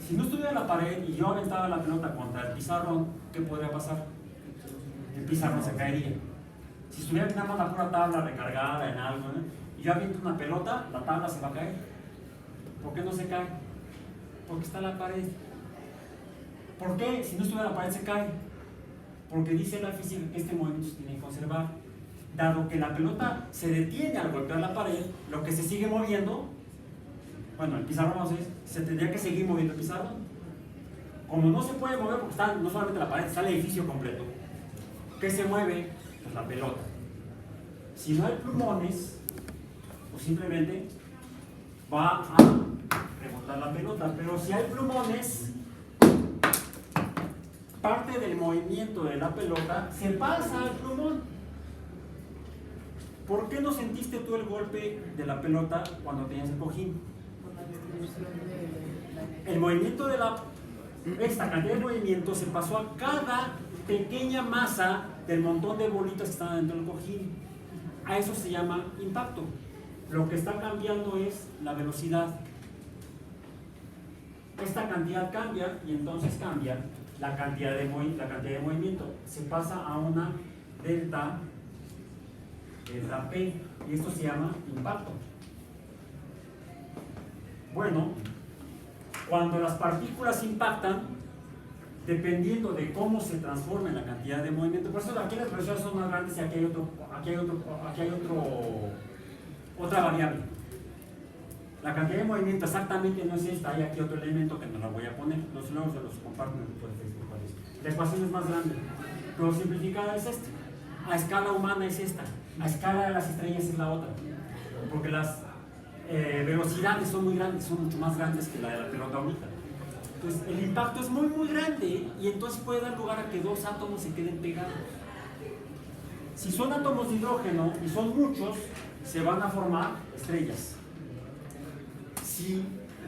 Si no estuviera la pared y yo aventaba la pelota contra el pizarrón, ¿qué podría pasar? El pizarrón se caería. Si estuviera nada más la pura tabla recargada en algo, ¿no? Y yo aviento una pelota, la tabla se va a caer. ¿Por qué no se cae? Porque está la pared. ¿Por qué? Si no estuviera la pared se cae. Porque dice la física que este movimiento se tiene que conservar. Dado que la pelota se detiene al golpear la pared, lo que se sigue moviendo, bueno, el pizarrón no sé, se tendría que seguir moviendo el pizarrón. Como no se puede mover porque está no solamente la pared, está el edificio completo. ¿Qué se mueve? Pues la pelota. Si no hay plumones, pues simplemente va a rebotar la pelota. Pero si hay plumones, parte del movimiento de la pelota se pasa al plumón. ¿Por qué no sentiste tú el golpe de la pelota cuando tenías el cojín? El movimiento de esta cantidad de movimiento se pasó a cada pequeña masa del montón de bolitas que están dentro del cojín. A eso se llama impacto. Lo que está cambiando es la velocidad. Esta cantidad cambia y entonces cambia la cantidad de movimiento. Se pasa a una delta P y esto se llama impacto. Bueno, cuando las partículas impactan, dependiendo de cómo se transforme la cantidad de movimiento, por eso aquí las velocidades son más grandes y aquí hay otra variable. La cantidad de movimiento exactamente no es esta, hay aquí otro elemento que no la voy a poner, luego se los comparto en el grupo de Facebook. La ecuación es más grande, pero simplificada es esta. A escala humana es esta, a escala de las estrellas es la otra, porque las velocidades son muy grandes, son mucho más grandes que la de la pelota ahorita. Entonces el impacto es muy muy grande y entonces puede dar lugar a que dos átomos se queden pegados. Si son átomos de hidrógeno y son muchos, se van a formar estrellas. Si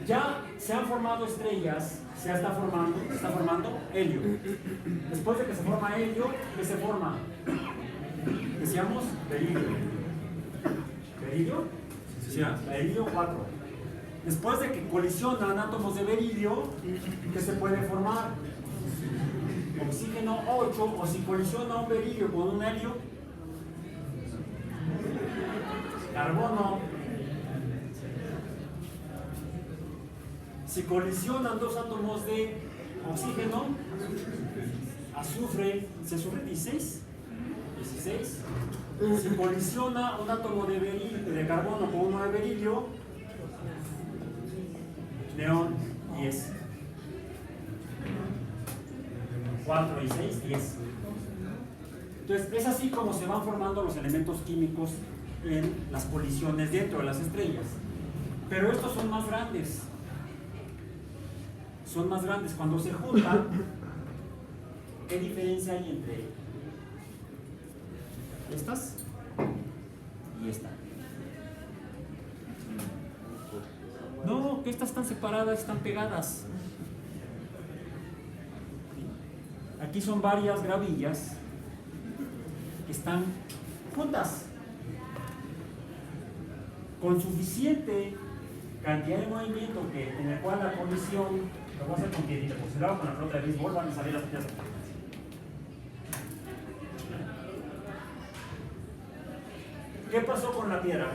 ya se han formado estrellas, se está formando helio. Después de que se forma helio, ¿qué se forma? Decíamos berilio. ¿Berilio? Sí, berilio 4. Después de que colisionan átomos de berilio, ¿qué se puede formar? Oxígeno 8, o si colisiona un berilio con un helio, carbono. Si colisionan dos átomos de oxígeno, azufre, ¿se azufre 16? 16. Si colisiona un átomo de carbono con uno de berilio, neón 10. 4 y 6, 10. Entonces es así como se van formando los elementos químicos en las colisiones dentro de las estrellas. Pero estos son más grandes. Son más grandes. Cuando se juntan, ¿qué diferencia hay entre estas y esta? No, que estas están separadas, están pegadas. Aquí son varias gravillas que están juntas con suficiente cantidad de movimiento en el cual la colisión, lo voy a hacer con piedrita, porque si lo hago con la pelota de béisbol van a salir las piedras. ¿Qué pasó con la piedra?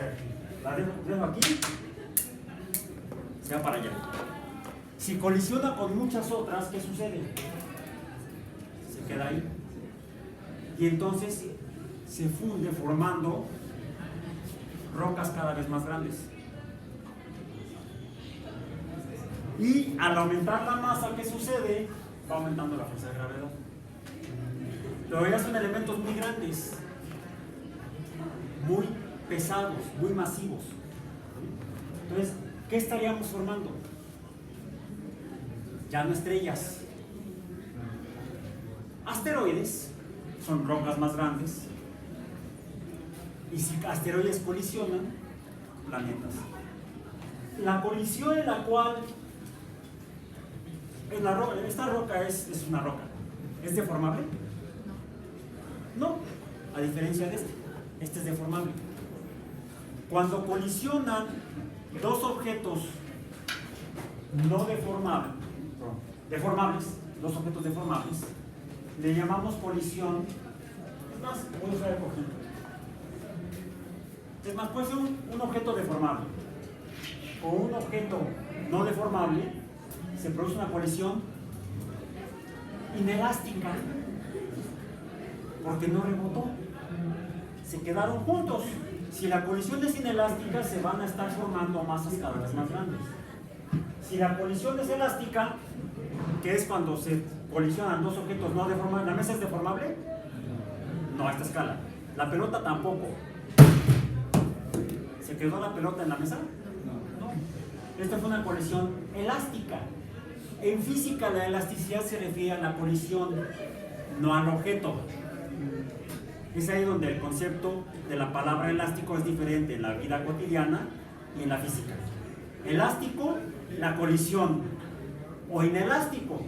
La dejo aquí, se va para allá. Si colisiona con muchas otras, ¿qué sucede? Se queda ahí. Y entonces se funde formando rocas cada vez más grandes. Y al aumentar la masa, ¿qué sucede? Va aumentando la fuerza de gravedad. Pero ya son elementos muy grandes, muy pesados, muy masivos. Entonces, ¿qué estaríamos formando? Ya no estrellas. Asteroides son rocas más grandes. Y si asteroides colisionan, planetas. La colisión en la cual esta roca es una roca, ¿es deformable? No, a diferencia de este es deformable. Cuando colisionan dos objetos no deformables, dos objetos deformables, le llamamos colisión. Es más, voy a usar el ojito. Es más, puede ser un objeto deformable o un objeto no deformable, se produce una colisión inelástica porque no rebotó, se quedaron juntos. Si la colisión es inelástica, se van a estar formando masas cada vez más grandes. Si la colisión es elástica, que es cuando se colisionan dos objetos no deformables, ¿la mesa es deformable? No, a esta escala. La pelota tampoco. ¿Se quedó la pelota en la mesa? No. Esta fue una colisión elástica. En física, la elasticidad se refiere a la colisión, no al objeto. Es ahí donde el concepto de la palabra elástico es diferente en la vida cotidiana y en la física. Elástico, la colisión. O inelástico,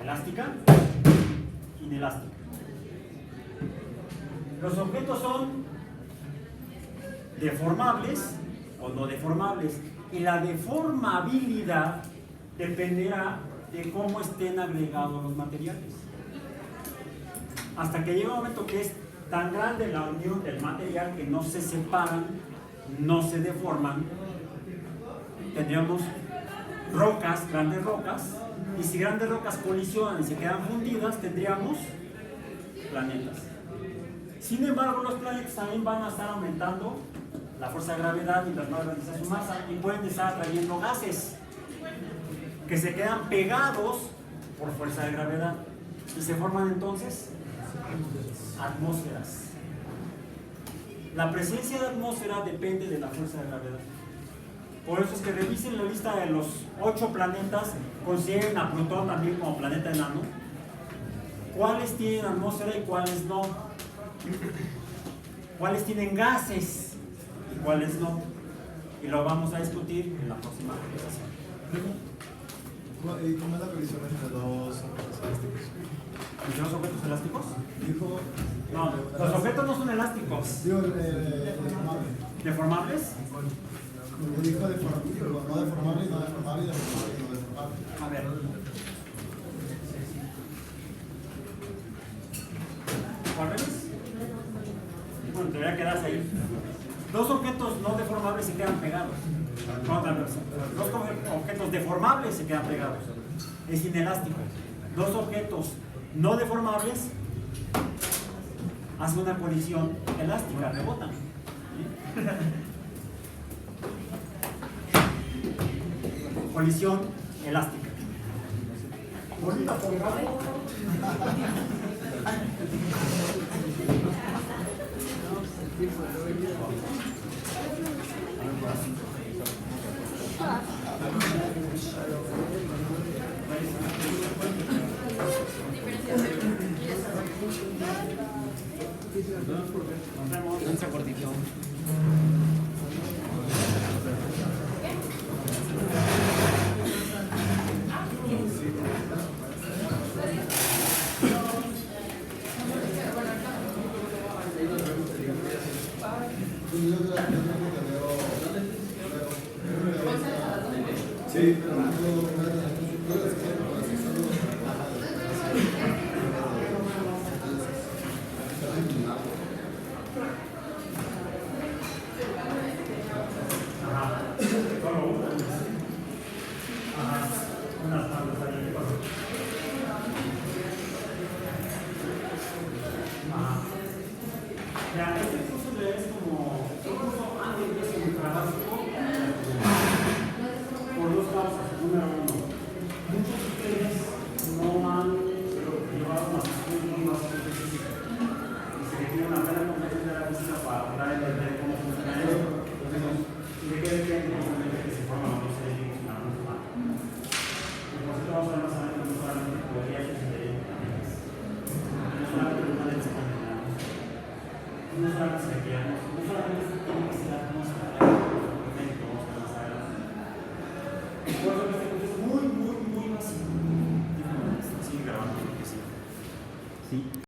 elástica, inelástica. Los objetos son deformables o no deformables. Y la deformabilidad dependerá de cómo estén agregados los materiales. Hasta que llega un momento que es tan grande la unión del material que no se separan, no se deforman, tendríamos rocas, grandes rocas, y si grandes rocas colisionan y se quedan fundidas, tendríamos planetas. Sin embargo, los planetas también van a estar aumentando la fuerza de gravedad mientras más grande sea su masa y pueden estar atrayendo gases que se quedan pegados por fuerza de gravedad y se forman entonces atmósferas. La presencia de atmósfera depende de la fuerza de gravedad. Por eso es que revisen la lista de los 8 planetas, consideren a Plutón también como planeta enano. ¿Cuáles tienen atmósfera y cuáles no? ¿Cuáles tienen gases y cuáles no? Y lo vamos a discutir en la próxima conversación. ¿Y cómo es la colisión entre dos objetos elásticos? ¿Entre dos objetos elásticos? Dijo... No, los objetos no son elásticos. Digo, deformable. ¿Deformables? Dijo no deformable, no deformable, deformable, no deformable. A ver. ¿Cuáles? Bueno, te voy a quedar ahí. Dos objetos no deformables se quedan pegados. Dos objetos deformables se quedan pegados. Es inelástico. Dos objetos no deformables hacen una colisión elástica, rebotan. Colisión elástica. Bonita foto. Nos vemos. Un cortito. Sí, pero